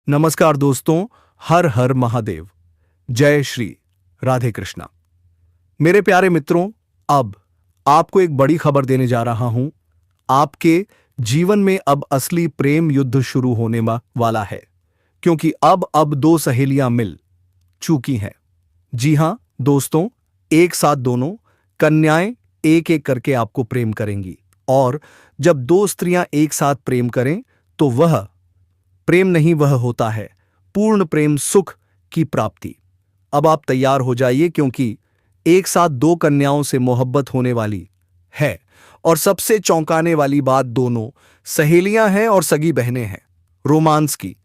नमस्कार दोस्तों, हर हर महादेव। जय श्री राधे कृष्णा। मेरे प्यारे मित्रों, अब आपको एक बड़ी खबर देने जा रहा हूं। आपके जीवन में अब असली प्रेम युद्ध शुरू होने वाला है, क्योंकि अब दो सहेलियां मिल चुकी हैं। जी हां दोस्तों, एक साथ दोनों कन्याएं एक एक करके आपको प्रेम करेंगी। और जब दो स्त्रियां एक साथ प्रेम करें तो वह प्रेम नहीं, वह होता है पूर्ण प्रेम, सुख की प्राप्ति। अब आप तैयार हो जाइए, क्योंकि एक साथ दो कन्याओं से मोहब्बत होने वाली है। और सबसे चौंकाने वाली बात, दोनों सहेलियां हैं और सगी बहनें हैं। रोमांस की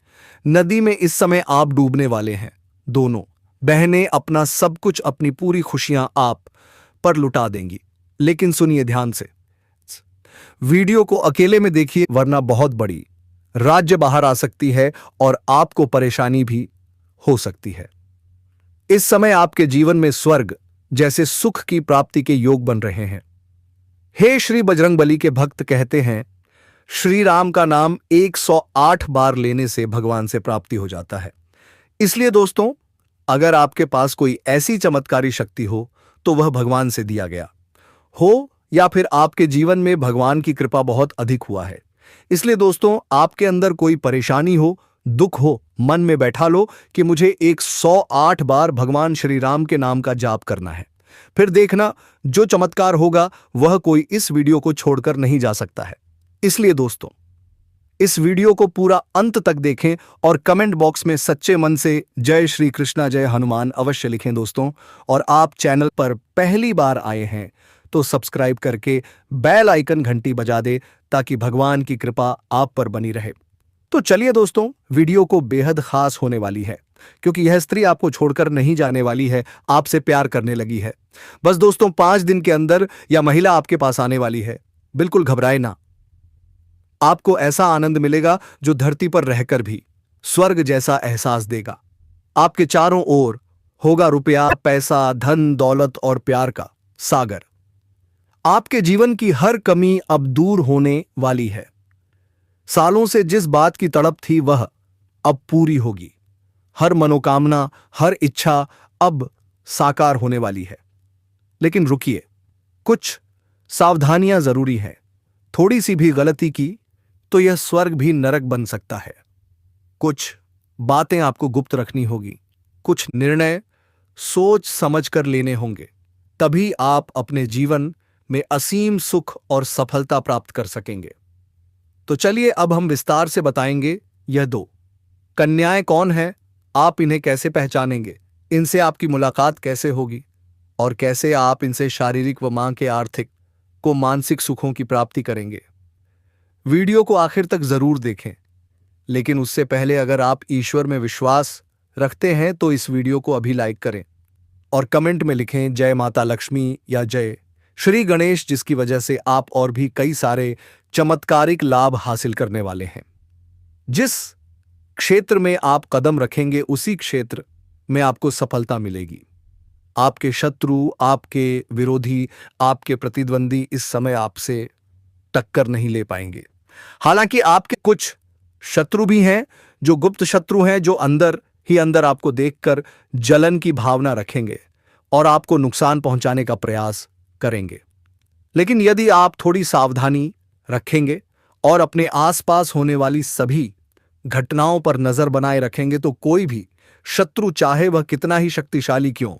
नदी में इस समय आप डूबने वाले हैं। दोनों बहनें अपना सब कुछ, अपनी पूरी खुशियां आप पर लुटा देंगी। लेकिन सुनिए ध्यान से, वीडियो को अकेले में देखिए, वरना बहुत बड़ी राज्य बाहर आ सकती है और आपको परेशानी भी हो सकती है। इस समय आपके जीवन में स्वर्ग जैसे सुख की प्राप्ति के योग बन रहे हैं। हे श्री बजरंगबली के भक्त कहते हैं, श्री राम का नाम 108 बार लेने से भगवान से प्राप्ति हो जाता है। इसलिए दोस्तों, अगर आपके पास कोई ऐसी चमत्कारी शक्ति हो तो वह भगवान से दिया गया हो, या फिर आपके जीवन में भगवान की कृपा बहुत अधिक हुआ है। इसलिए दोस्तों, आपके अंदर कोई परेशानी हो, दुख हो, मन में बैठा लो कि मुझे 108 बार भगवान श्री राम के नाम का जाप करना है। फिर देखना, जो चमत्कार होगा वह कोई इस वीडियो को छोड़कर नहीं जा सकता है। इसलिए दोस्तों, इस वीडियो को पूरा अंत तक देखें और कमेंट बॉक्स में सच्चे मन से जय श्री कृष्णा, जय हनुमान अवश्य लिखें दोस्तों। और आप चैनल पर पहली बार आए हैं तो सब्सक्राइब करके बेल आइकन घंटी बजा दे, ताकि भगवान की कृपा आप पर बनी रहे। तो चलिए दोस्तों, वीडियो को बेहद खास होने वाली है, क्योंकि यह स्त्री आपको छोड़कर नहीं जाने वाली है, आपसे प्यार करने लगी है। बस दोस्तों, 5 दिन के अंदर यह महिला आपके पास आने वाली है। बिल्कुल घबराए ना, आपको ऐसा आनंद मिलेगा जो धरती पर रहकर भी स्वर्ग जैसा एहसास देगा। आपके चारों ओर होगा रुपया, पैसा, धन दौलत और प्यार का सागर। आपके जीवन की हर कमी अब दूर होने वाली है। सालों से जिस बात की तड़प थी वह अब पूरी होगी। हर मनोकामना, हर इच्छा अब साकार होने वाली है। लेकिन रुकिए, कुछ सावधानियां जरूरी हैं। थोड़ी सी भी गलती की तो यह स्वर्ग भी नरक बन सकता है। कुछ बातें आपको गुप्त रखनी होगी, कुछ निर्णय सोच समझकर लेने होंगे, तभी आप अपने जीवन में असीम सुख और सफलता प्राप्त कर सकेंगे। तो चलिए, अब हम विस्तार से बताएंगे यह दो कन्याएं कौन हैं, आप इन्हें कैसे पहचानेंगे, इनसे आपकी मुलाकात कैसे होगी और कैसे आप इनसे शारीरिक व मां के आर्थिक को मानसिक सुखों की प्राप्ति करेंगे। वीडियो को आखिर तक जरूर देखें। लेकिन उससे पहले, अगर आप ईश्वर में विश्वास रखते हैं तो इस वीडियो को अभी लाइक करें और कमेंट में लिखें जय माता लक्ष्मी या जय श्री गणेश, जिसकी वजह से आप और भी कई सारे चमत्कारिक लाभ हासिल करने वाले हैं। जिस क्षेत्र में आप कदम रखेंगे उसी क्षेत्र में आपको सफलता मिलेगी। आपके शत्रु, आपके विरोधी, आपके प्रतिद्वंदी इस समय आपसे टक्कर नहीं ले पाएंगे। हालांकि आपके कुछ शत्रु भी हैं जो गुप्त शत्रु हैं, जो अंदर ही अंदर आपको देखकर जलन की भावना रखेंगे और आपको नुकसान पहुंचाने का प्रयास करेंगे। लेकिन यदि आप थोड़ी सावधानी रखेंगे और अपने आसपास होने वाली सभी घटनाओं पर नजर बनाए रखेंगे तो कोई भी शत्रु, चाहे वह कितना ही शक्तिशाली क्यों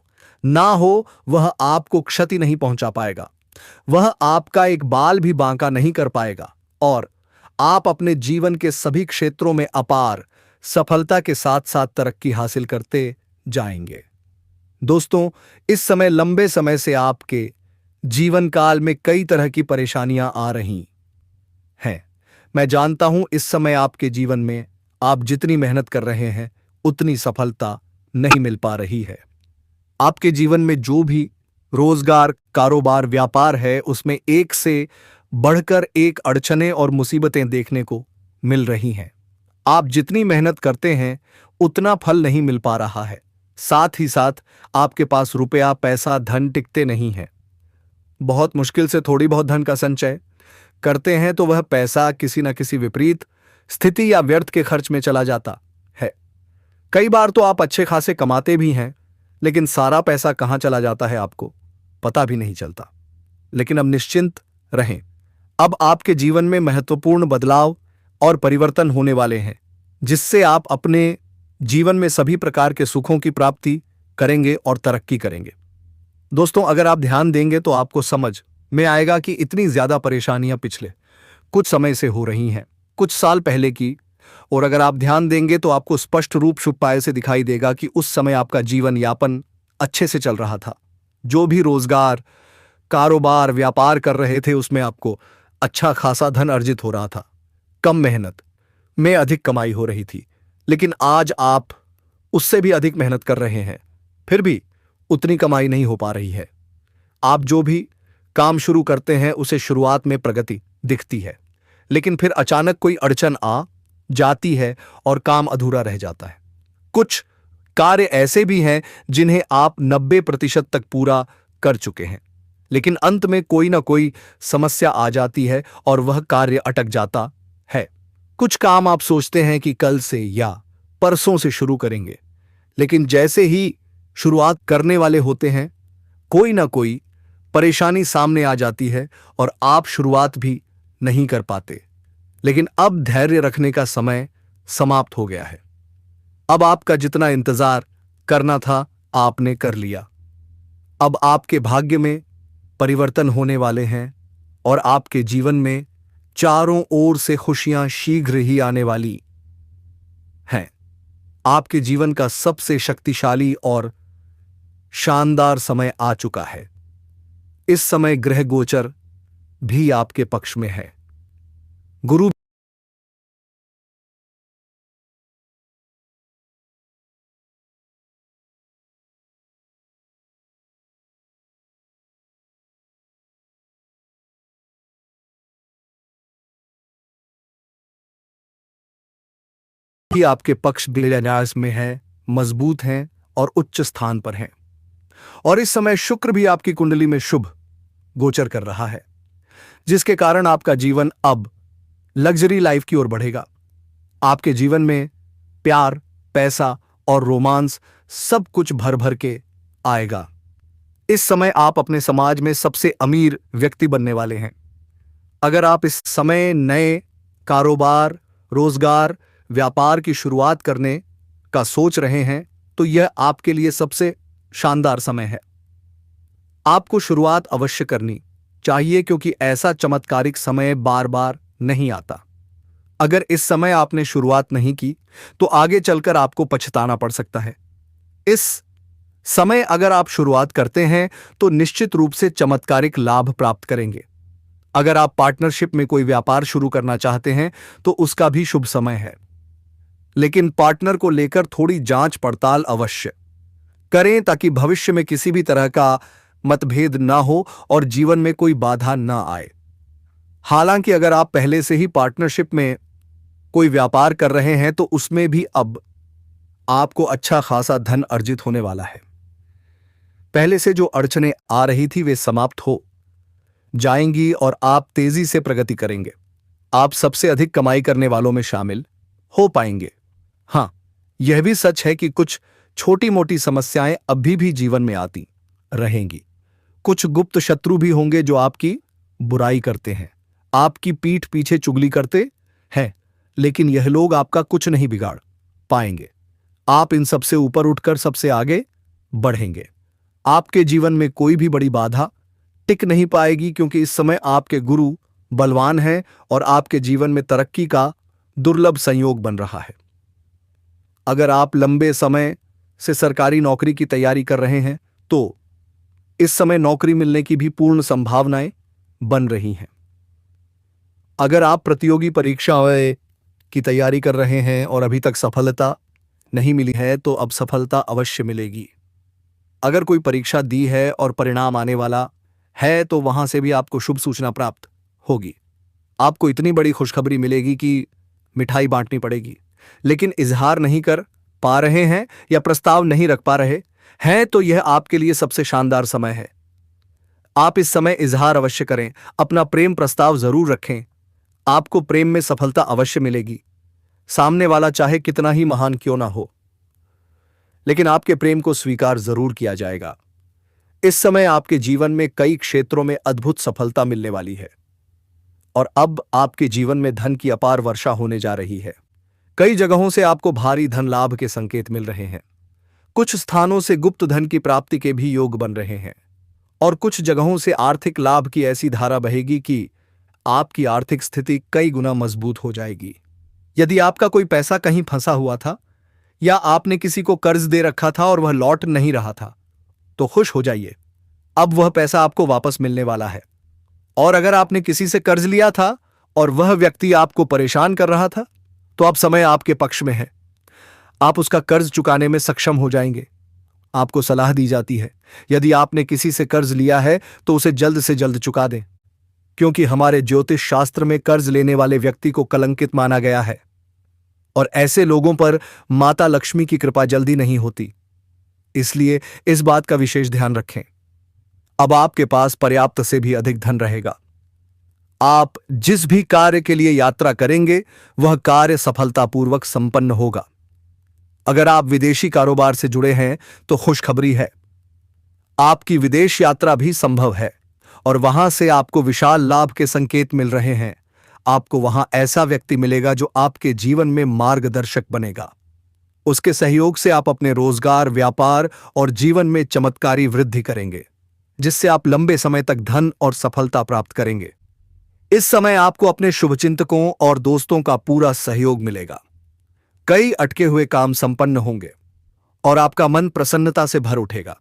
ना हो, वह आपको क्षति नहीं पहुंचा पाएगा। वह आपका एक बाल भी बांका नहीं कर पाएगा और आप अपने जीवन के सभी क्षेत्रों में अपार सफलता के साथ साथ तरक्की हासिल करते जाएंगे। दोस्तों, इस समय लंबे समय से आपके जीवन काल में कई तरह की परेशानियां आ रही हैं। मैं जानता हूं, इस समय आपके जीवन में आप जितनी मेहनत कर रहे हैं उतनी सफलता नहीं मिल पा रही है। आपके जीवन में जो भी रोजगार, कारोबार, व्यापार है, उसमें एक से बढ़कर एक अड़चनें और मुसीबतें देखने को मिल रही हैं। आप जितनी मेहनत करते हैं उतना फल नहीं मिल पा रहा है। साथ ही साथ आपके पास रुपया, पैसा, धन टिकते नहीं है। बहुत मुश्किल से थोड़ी बहुत धन का संचय करते हैं तो वह पैसा किसी न किसी विपरीत स्थिति या व्यर्थ के खर्च में चला जाता है। कई बार तो आप अच्छे खासे कमाते भी हैं, लेकिन सारा पैसा कहाँ चला जाता है आपको पता भी नहीं चलता। लेकिन अब निश्चिंत रहें, अब आपके जीवन में महत्वपूर्ण बदलाव और परिवर्तन होने वाले हैं, जिससे आप अपने जीवन में सभी प्रकार के सुखों की प्राप्ति करेंगे और तरक्की करेंगे। दोस्तों, अगर आप ध्यान देंगे तो आपको समझ में आएगा कि इतनी ज्यादा परेशानियां पिछले कुछ समय से हो रही हैं, कुछ साल पहले की। और अगर आप ध्यान देंगे तो आपको स्पष्ट रूप से उपाय से दिखाई देगा कि उस समय आपका जीवन यापन अच्छे से चल रहा था। जो भी रोजगार, कारोबार, व्यापार कर रहे थे, उसमें आपको अच्छा खासा धन अर्जित हो रहा था, कम मेहनत में अधिक कमाई हो रही थी। लेकिन आज आप उससे भी अधिक मेहनत कर रहे हैं, फिर भी उतनी कमाई नहीं हो पा रही है। आप जो भी काम शुरू करते हैं उसे शुरुआत में प्रगति दिखती है, लेकिन फिर अचानक कोई अड़चन आ जाती है और काम अधूरा रह जाता है। कुछ कार्य ऐसे भी हैं जिन्हें आप 90% तक पूरा कर चुके हैं, लेकिन अंत में कोई ना कोई समस्या आ जाती है और वह कार्य अटक जाता है। कुछ काम आप सोचते हैं कि कल से या परसों से शुरू करेंगे, लेकिन जैसे ही शुरुआत करने वाले होते हैं, कोई ना कोई परेशानी सामने आ जाती है और आप शुरुआत भी नहीं कर पाते। लेकिन अब धैर्य रखने का समय समाप्त हो गया है। अब आपका जितना इंतजार करना था आपने कर लिया। अब आपके भाग्य में परिवर्तन होने वाले हैं और आपके जीवन में चारों ओर से खुशियां शीघ्र ही आने वाली हैं। आपके जीवन का सबसे शक्तिशाली और शानदार समय आ चुका है। इस समय ग्रह गोचर भी आपके पक्ष में है। गुरु भी आपके पक्ष बिलियनार्स में है, मजबूत हैं और उच्च स्थान पर हैं। और इस समय शुक्र भी आपकी कुंडली में शुभ गोचर कर रहा है, जिसके कारण आपका जीवन अब लग्जरी लाइफ की ओर बढ़ेगा। आपके जीवन में प्यार, पैसा और रोमांस सब कुछ भर भर के आएगा। इस समय आप अपने समाज में सबसे अमीर व्यक्ति बनने वाले हैं। अगर आप इस समय नए कारोबार, रोजगार, व्यापार की शुरुआत करने का सोच रहे हैं तो यह आपके लिए सबसे शानदार समय है। आपको शुरुआत अवश्य करनी चाहिए, क्योंकि ऐसा चमत्कारिक समय बार बार नहीं आता। अगर इस समय आपने शुरुआत नहीं की तो आगे चलकर आपको पछताना पड़ सकता है। इस समय अगर आप शुरुआत करते हैं तो निश्चित रूप से चमत्कारिक लाभ प्राप्त करेंगे। अगर आप पार्टनरशिप में कोई व्यापार शुरू करना चाहते हैं तो उसका भी शुभ समय है, लेकिन पार्टनर को लेकर थोड़ी जांच पड़ताल अवश्य करें, ताकि भविष्य में किसी भी तरह का मतभेद ना हो और जीवन में कोई बाधा ना आए। हालांकि अगर आप पहले से ही पार्टनरशिप में कोई व्यापार कर रहे हैं तो उसमें भी अब आपको अच्छा खासा धन अर्जित होने वाला है। पहले से जो अड़चनें आ रही थी वे समाप्त हो जाएंगी और आप तेजी से प्रगति करेंगे। आप सबसे अधिक कमाई करने वालों में शामिल हो पाएंगे। हाँ, यह भी सच है कि कुछ छोटी मोटी समस्याएं अभी भी जीवन में आती रहेंगी। कुछ गुप्त शत्रु भी होंगे जो आपकी बुराई करते हैं, आपकी पीठ पीछे चुगली करते हैं, लेकिन यह लोग आपका कुछ नहीं बिगाड़ पाएंगे। आप इन सबसे ऊपर उठकर सबसे आगे बढ़ेंगे। आपके जीवन में कोई भी बड़ी बाधा टिक नहीं पाएगी, क्योंकि इस समय आपके गुरु बलवान हैं और आपके जीवन में तरक्की का दुर्लभ संयोग बन रहा है। अगर आप लंबे समय से सरकारी नौकरी की तैयारी कर रहे हैं तो इस समय नौकरी मिलने की भी पूर्ण संभावनाएं बन रही हैं। अगर आप प्रतियोगी परीक्षाएं की तैयारी कर रहे हैं और अभी तक सफलता नहीं मिली है तो अब सफलता अवश्य मिलेगी। अगर कोई परीक्षा दी है और परिणाम आने वाला है तो वहां से भी आपको शुभ सूचना प्राप्त होगी। आपको इतनी बड़ी खुशखबरी मिलेगी कि मिठाई बांटनी पड़ेगी, लेकिन इजहार नहीं कर पा रहे हैं या प्रस्ताव नहीं रख पा रहे हैं तो यह आपके लिए सबसे शानदार समय है। आप इस समय इजहार अवश्य करें, अपना प्रेम प्रस्ताव जरूर रखें। आपको प्रेम में सफलता अवश्य मिलेगी, सामने वाला चाहे कितना ही महान क्यों ना हो। लेकिन आपके प्रेम को स्वीकार जरूर किया जाएगा। इस समय आपके जीवन में कई क्षेत्रों में अद्भुत सफलता मिलने वाली है और अब आपके जीवन में धन की अपार वर्षा होने जा रही है। कई जगहों से आपको भारी धन लाभ के संकेत मिल रहे हैं। कुछ स्थानों से गुप्त धन की प्राप्ति के भी योग बन रहे हैं और कुछ जगहों से आर्थिक लाभ की ऐसी धारा बहेगी कि आपकी आर्थिक स्थिति कई गुना मजबूत हो जाएगी। यदि आपका कोई पैसा कहीं फंसा हुआ था या आपने किसी को कर्ज दे रखा था और वह लौट नहीं रहा था, तो खुश हो जाइए, अब वह पैसा आपको वापस मिलने वाला है। और अगर आपने किसी से कर्ज लिया था और वह व्यक्ति आपको परेशान कर रहा था, तो अब समय आपके पक्ष में है। आप उसका कर्ज चुकाने में सक्षम हो जाएंगे। आपको सलाह दी जाती है, यदि आपने किसी से कर्ज लिया है तो उसे जल्द से जल्द चुका दें, क्योंकि हमारे ज्योतिष शास्त्र में कर्ज लेने वाले व्यक्ति को कलंकित माना गया है और ऐसे लोगों पर माता लक्ष्मी की कृपा जल्दी नहीं होती। इसलिए इस बात का विशेष ध्यान रखें। अब आपके पास पर्याप्त से भी अधिक धन रहेगा। आप जिस भी कार्य के लिए यात्रा करेंगे वह कार्य सफलतापूर्वक संपन्न होगा। अगर आप विदेशी कारोबार से जुड़े हैं तो खुशखबरी है, आपकी विदेश यात्रा भी संभव है और वहां से आपको विशाल लाभ के संकेत मिल रहे हैं। आपको वहां ऐसा व्यक्ति मिलेगा जो आपके जीवन में मार्गदर्शक बनेगा। उसके सहयोग से आप अपने रोजगार, व्यापार और जीवन में चमत्कारी वृद्धि करेंगे, जिससे आप लंबे समय तक धन और सफलता प्राप्त करेंगे। इस समय आपको अपने शुभचिंतकों और दोस्तों का पूरा सहयोग मिलेगा। कई अटके हुए काम संपन्न होंगे और आपका मन प्रसन्नता से भर उठेगा।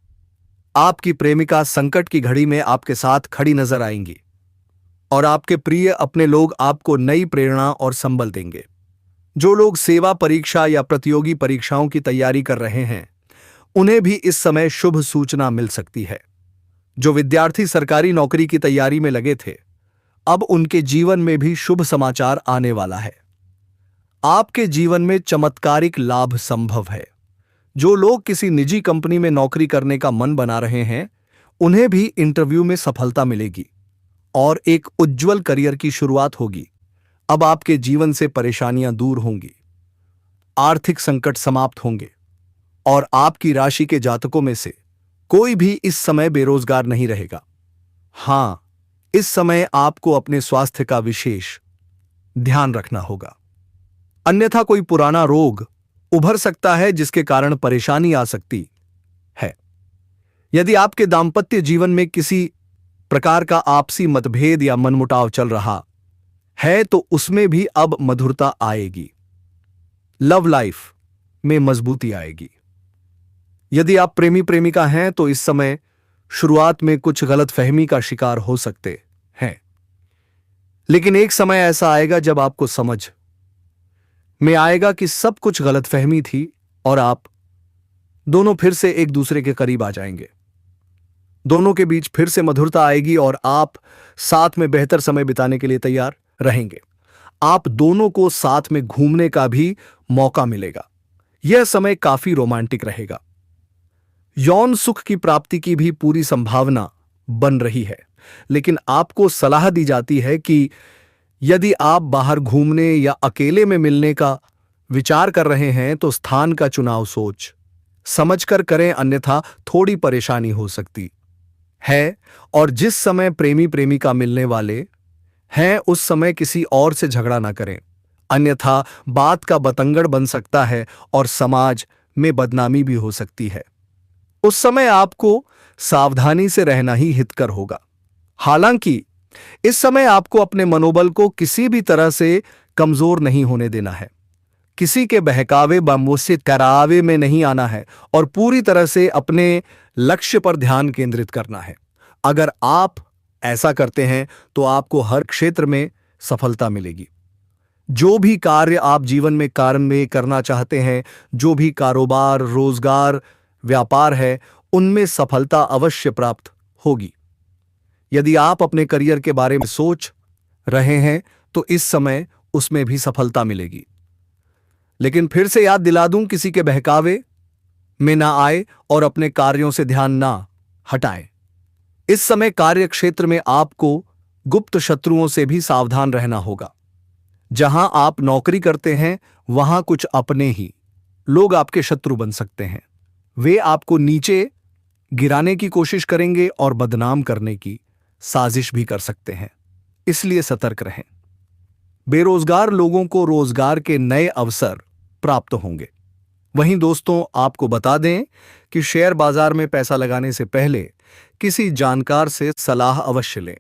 आपकी प्रेमिका संकट की घड़ी में आपके साथ खड़ी नजर आएंगी और आपके प्रिय अपने लोग आपको नई प्रेरणा और संबल देंगे। जो लोग सेवा परीक्षा या प्रतियोगी परीक्षाओं की तैयारी कर रहे हैं, उन्हें भी इस समय शुभ सूचना मिल सकती है। जो विद्यार्थी सरकारी नौकरी की तैयारी में लगे थे, अब उनके जीवन में भी शुभ समाचार आने वाला है। आपके जीवन में चमत्कारिक लाभ संभव है। जो लोग किसी निजी कंपनी में नौकरी करने का मन बना रहे हैं, उन्हें भी इंटरव्यू में सफलता मिलेगी और एक उज्जवल करियर की शुरुआत होगी। अब आपके जीवन से परेशानियां दूर होंगी, आर्थिक संकट समाप्त होंगे और आपकी राशि के जातकों में से कोई भी इस समय बेरोजगार नहीं रहेगा। हां, इस समय आपको अपने स्वास्थ्य का विशेष ध्यान रखना होगा, अन्यथा कोई पुराना रोग उभर सकता है जिसके कारण परेशानी आ सकती है। यदि आपके दांपत्य जीवन में किसी प्रकार का आपसी मतभेद या मनमुटाव चल रहा है तो उसमें भी अब मधुरता आएगी। लव लाइफ में मजबूती आएगी। यदि आप प्रेमी प्रेमिका हैं तो इस समय शुरुआत में कुछ गलतफहमी का शिकार हो सकते हैं, लेकिन एक समय ऐसा आएगा जब आपको समझ में आएगा कि सब कुछ गलतफहमी थी और आप दोनों फिर से एक दूसरे के करीब आ जाएंगे। दोनों के बीच फिर से मधुरता आएगी और आप साथ में बेहतर समय बिताने के लिए तैयार रहेंगे। आप दोनों को साथ में घूमने का भी मौका मिलेगा। यह समय काफी रोमांटिक रहेगा। यौन सुख की प्राप्ति की भी पूरी संभावना बन रही है, लेकिन आपको सलाह दी जाती है कि यदि आप बाहर घूमने या अकेले में मिलने का विचार कर रहे हैं तो स्थान का चुनाव सोच समझकर करें, अन्यथा थोड़ी परेशानी हो सकती है। और जिस समय प्रेमी प्रेमिका मिलने वाले हैं उस समय किसी और से झगड़ा ना करें, अन्यथा बात का बतंगड़ बन सकता है और समाज में बदनामी भी हो सकती है। उस समय आपको सावधानी से रहना ही हितकर होगा। हालांकि इस समय आपको अपने मनोबल को किसी भी तरह से कमजोर नहीं होने देना है। किसी के बहकावे बमोसे करावे में नहीं आना है और पूरी तरह से अपने लक्ष्य पर ध्यान केंद्रित करना है। अगर आप ऐसा करते हैं तो आपको हर क्षेत्र में सफलता मिलेगी। जो भी कार्य आप जीवन में करना चाहते हैं, जो भी कारोबार, रोजगार, व्यापार है, उनमें सफलता अवश्य प्राप्त होगी। यदि आप अपने करियर के बारे में सोच रहे हैं तो इस समय उसमें भी सफलता मिलेगी। लेकिन फिर से याद दिला दूं, किसी के बहकावे में ना आए और अपने कार्यों से ध्यान ना हटाएं। इस समय कार्य क्षेत्र में आपको गुप्त शत्रुओं से भी सावधान रहना होगा। जहां आप नौकरी करते हैं वहां कुछ अपने ही लोग आपके शत्रु बन सकते हैं। वे आपको नीचे गिराने की कोशिश करेंगे और बदनाम करने की साजिश भी कर सकते हैं, इसलिए सतर्क रहें। बेरोजगार लोगों को रोजगार के नए अवसर प्राप्त होंगे। वहीं दोस्तों, आपको बता दें कि शेयर बाजार में पैसा लगाने से पहले किसी जानकार से सलाह अवश्य लें,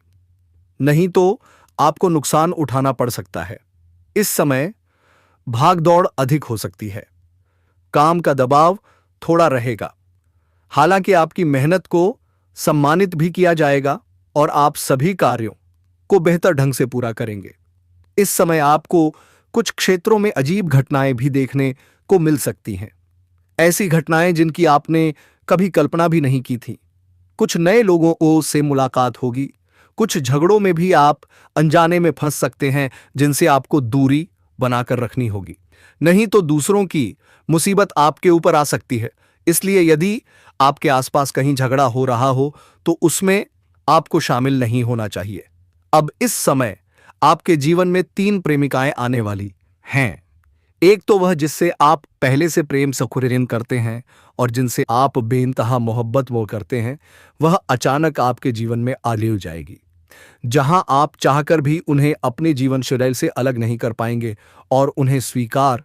नहीं तो आपको नुकसान उठाना पड़ सकता है। इस समय भागदौड़ अधिक हो सकती है, काम का दबाव थोड़ा रहेगा। हालांकि आपकी मेहनत को सम्मानित भी किया जाएगा और आप सभी कार्यों को बेहतर ढंग से पूरा करेंगे। इस समय आपको कुछ क्षेत्रों में अजीब घटनाएं भी देखने को मिल सकती हैं, ऐसी घटनाएं जिनकी आपने कभी कल्पना भी नहीं की थी। कुछ नए लोगों से मुलाकात होगी, कुछ झगड़ों में भी आप अनजाने में फंस सकते हैं, जिनसे आपको दूरी बनाकर रखनी होगी, नहीं तो दूसरों की मुसीबत आपके ऊपर आ सकती है। इसलिए यदि आपके आसपास कहीं झगड़ा हो रहा हो तो उसमें आपको शामिल नहीं होना चाहिए। अब इस समय आपके जीवन में 3 प्रेमिकाएं आने वाली हैं। एक तो वह जिससे आप पहले से प्रेम सकुरेन करते हैं और जिनसे आप बेइंतहा मोहब्बत वो करते हैं, वह अचानक आपके जीवन में आ जाएगी, जहां आप चाहकर भी उन्हें अपने जीवन शैली से अलग नहीं कर पाएंगे और उन्हें स्वीकार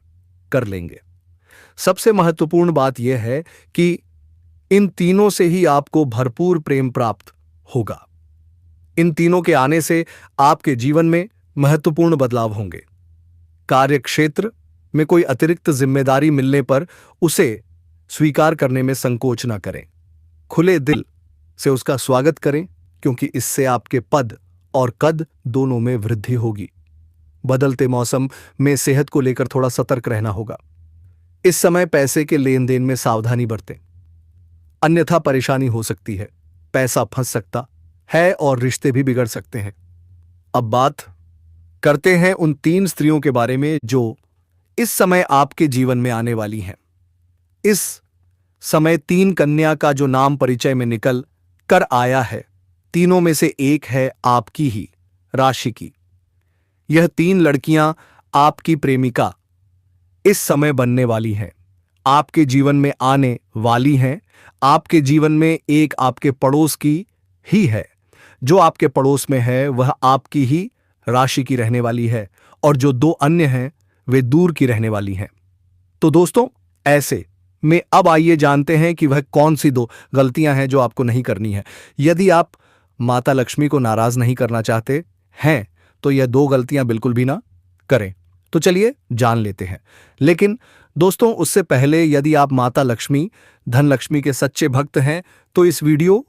कर लेंगे। सबसे महत्वपूर्ण बात यह है कि इन तीनों से ही आपको भरपूर प्रेम प्राप्त होगा। इन तीनों के आने से आपके जीवन में महत्वपूर्ण बदलाव होंगे। कार्य क्षेत्र में कोई अतिरिक्त जिम्मेदारी मिलने पर उसे स्वीकार करने में संकोच न करें। खुले दिल से उसका स्वागत करें, क्योंकि इससे आपके पद और कद दोनों में वृद्धि होगी। बदलते मौसम में सेहत को लेकर थोड़ा सतर्क रहना होगा। इस समय पैसे के लेन देन में सावधानी बरतें, अन्यथा परेशानी हो सकती है, पैसा फंस सकता है और रिश्ते भी बिगड़ सकते हैं। अब बात करते हैं उन 3 स्त्रियों के बारे में जो इस समय आपके जीवन में आने वाली हैं। इस समय 3 कन्या का जो नाम परिचय में निकल कर आया है, तीनों में से एक है आपकी ही राशि की। यह 3 लड़कियां आपकी प्रेमिका इस समय बनने वाली हैं, आपके जीवन में आने वाली हैं। आपके जीवन में एक आपके पड़ोस की ही है। जो आपके पड़ोस में है वह आपकी ही राशि की रहने वाली है और जो 2 अन्य हैं वे दूर की रहने वाली हैं। तो दोस्तों, ऐसे में अब आइए जानते हैं कि वह कौन सी 2 गलतियां हैं जो आपको नहीं करनी है। यदि आप माता लक्ष्मी को नाराज नहीं करना चाहते हैं तो यह 2 गलतियां बिल्कुल भी ना करें। तो चलिए जान लेते हैं। लेकिन दोस्तों, उससे पहले यदि आप माता लक्ष्मी, धन लक्ष्मी के सच्चे भक्त हैं तो इस वीडियो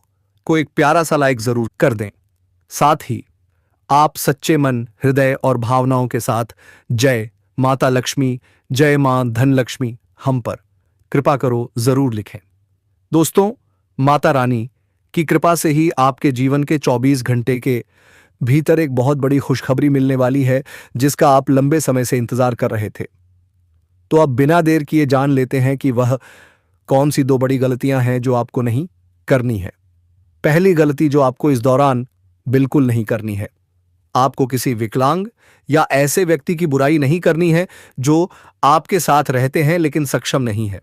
को एक प्यारा सा लाइक जरूर कर दें। साथ ही आप सच्चे मन, हृदय और भावनाओं के साथ जय माता लक्ष्मी, जय मां धन लक्ष्मी हम पर कृपा करो जरूर लिखें। दोस्तों, माता रानी की कृपा से ही आपके जीवन के 24 घंटे के भीतर एक बहुत बड़ी खुशखबरी मिलने वाली है, जिसका आप लंबे समय से इंतजार कर रहे थे। तो अब बिना देर किए जान लेते हैं कि वह कौन सी 2 बड़ी गलतियां हैं जो आपको नहीं करनी है। पहली गलती जो आपको इस दौरान बिल्कुल नहीं करनी है, आपको किसी विकलांग या ऐसे व्यक्ति की बुराई नहीं करनी है जो आपके साथ रहते हैं लेकिन सक्षम नहीं है।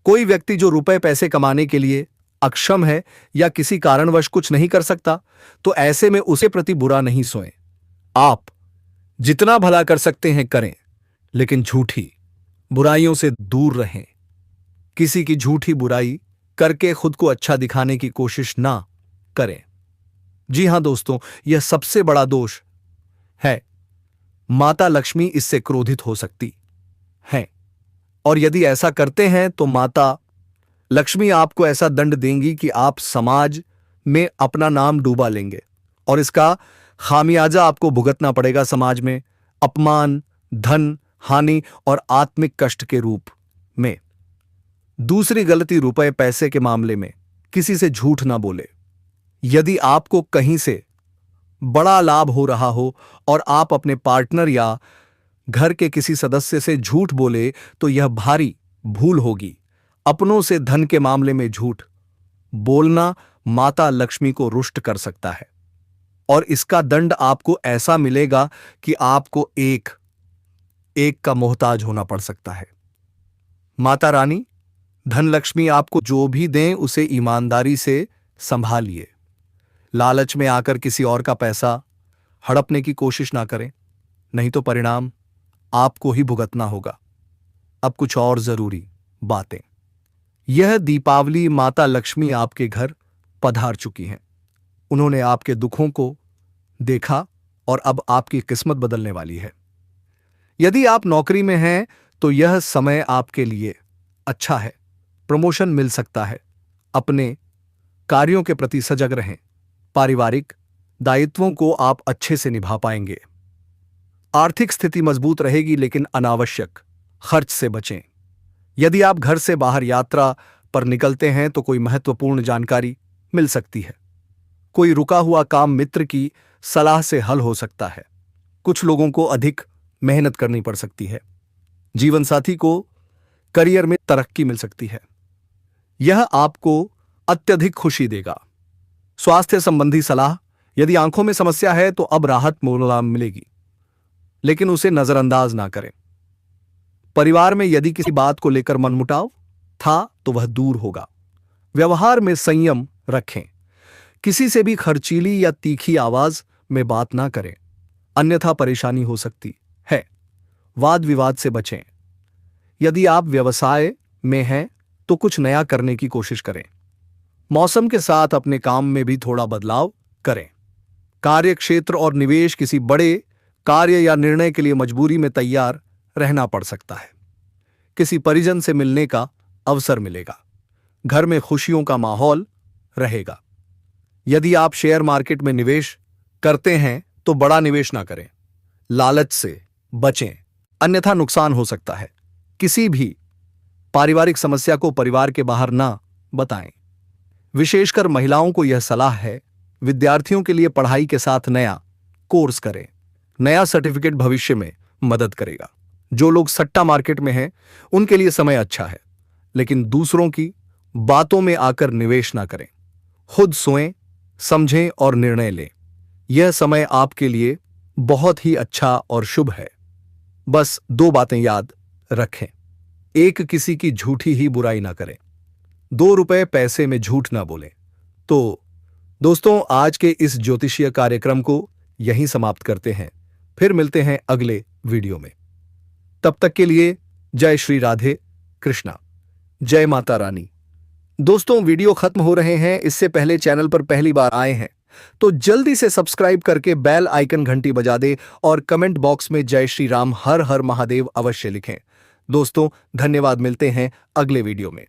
कोई व्यक्ति जो रुपए पैसे कमाने के लिए अक्षम है या किसी कारणवश कुछ नहीं कर सकता, तो ऐसे में उसे प्रति बुरा नहीं सोएं। आप जितना भला कर सकते हैं करें, लेकिन झूठी बुराइयों से दूर रहें। किसी की झूठी बुराई करके खुद को अच्छा दिखाने की कोशिश ना करें। जी हां दोस्तों, यह सबसे बड़ा दोष है। माता लक्ष्मी इससे क्रोधित हो सकती हैं और यदि ऐसा करते हैं तो माता लक्ष्मी आपको ऐसा दंड देंगी कि आप समाज में अपना नाम डूबा लेंगे और इसका खामियाजा आपको भुगतना पड़ेगा समाज में, अपमान, धन हानि और आत्मिक कष्ट के रूप में। दूसरी गलती, रुपए पैसे के मामले में किसी से झूठ ना बोले। यदि आपको कहीं से बड़ा लाभ हो रहा हो और आप अपने पार्टनर या घर के किसी सदस्य से झूठ बोले तो यह भारी भूल होगी। अपनों से धन के मामले में झूठ बोलना माता लक्ष्मी को रुष्ट कर सकता है और इसका दंड आपको ऐसा मिलेगा कि आपको एक का मोहताज होना पड़ सकता है। माता रानी धनलक्ष्मी आपको जो भी दें उसे ईमानदारी से संभालिए। लालच में आकर किसी और का पैसा हड़पने की कोशिश ना करें, नहीं तो परिणाम आपको ही भुगतना होगा। अब कुछ और जरूरी बातें। यह दीपावली माता लक्ष्मी आपके घर पधार चुकी हैं। उन्होंने आपके दुखों को देखा और अब आपकी किस्मत बदलने वाली है। यदि आप नौकरी में हैं तो यह समय आपके लिए अच्छा है। प्रमोशन मिल सकता है। अपने कार्यों के प्रति सजग रहें। पारिवारिक दायित्वों को आप अच्छे से निभा पाएंगे। आर्थिक स्थिति मजबूत रहेगी, लेकिन अनावश्यक खर्च से बचें। यदि आप घर से बाहर यात्रा पर निकलते हैं तो कोई महत्वपूर्ण जानकारी मिल सकती है। कोई रुका हुआ काम मित्र की सलाह से हल हो सकता है। कुछ लोगों को अधिक मेहनत करनी पड़ सकती है। जीवन साथी को करियर में तरक्की मिल सकती है। यह आपको अत्यधिक खुशी देगा। स्वास्थ्य संबंधी सलाह। यदि आंखों में समस्या है तो अब राहत मिलेगी, लेकिन उसे नजरअंदाज ना करें। परिवार में यदि किसी बात को लेकर मनमुटाव था तो वह दूर होगा। व्यवहार में संयम रखें। किसी से भी खर्चीली या तीखी आवाज में बात ना करें, अन्यथा परेशानी हो सकती है। वाद विवाद से बचें। यदि आप व्यवसाय में हैं तो कुछ नया करने की कोशिश करें। मौसम के साथ अपने काम में भी थोड़ा बदलाव करें। कार्यक्षेत्र और निवेश। किसी बड़े कार्य या निर्णय के लिए मजबूरी में तैयार रहना पड़ सकता है। किसी परिजन से मिलने का अवसर मिलेगा। घर में खुशियों का माहौल रहेगा। यदि आप शेयर मार्केट में निवेश करते हैं तो बड़ा निवेश ना करें। लालच से बचें, अन्यथा नुकसान हो सकता है। किसी भी पारिवारिक समस्या को परिवार के बाहर ना बताएं। विशेषकर महिलाओं को यह सलाह है। विद्यार्थियों के लिए पढ़ाई के साथ नया कोर्स करें। नया सर्टिफिकेट भविष्य में मदद करेगा। जो लोग सट्टा मार्केट में हैं उनके लिए समय अच्छा है, लेकिन दूसरों की बातों में आकर निवेश ना करें। खुद सोएं, समझें और निर्णय लें। यह समय आपके लिए बहुत ही अच्छा और शुभ है। बस 2 बातें याद रखें। 1, किसी की झूठी ही बुराई ना करें। 2 रुपए पैसे में झूठ ना बोलें। तो दोस्तों, आज के इस ज्योतिषीय कार्यक्रम को यहीं समाप्त करते हैं। फिर मिलते हैं अगले वीडियो में। तब तक के लिए जय श्री राधे कृष्णा, जय माता रानी। दोस्तों, वीडियो खत्म हो रहे हैं। इससे पहले चैनल पर पहली बार आए हैं तो जल्दी से सब्सक्राइब करके बेल आइकन घंटी बजा दे और कमेंट बॉक्स में जय श्री राम हर हर महादेव अवश्य लिखें। दोस्तों, धन्यवाद। मिलते हैं अगले वीडियो में।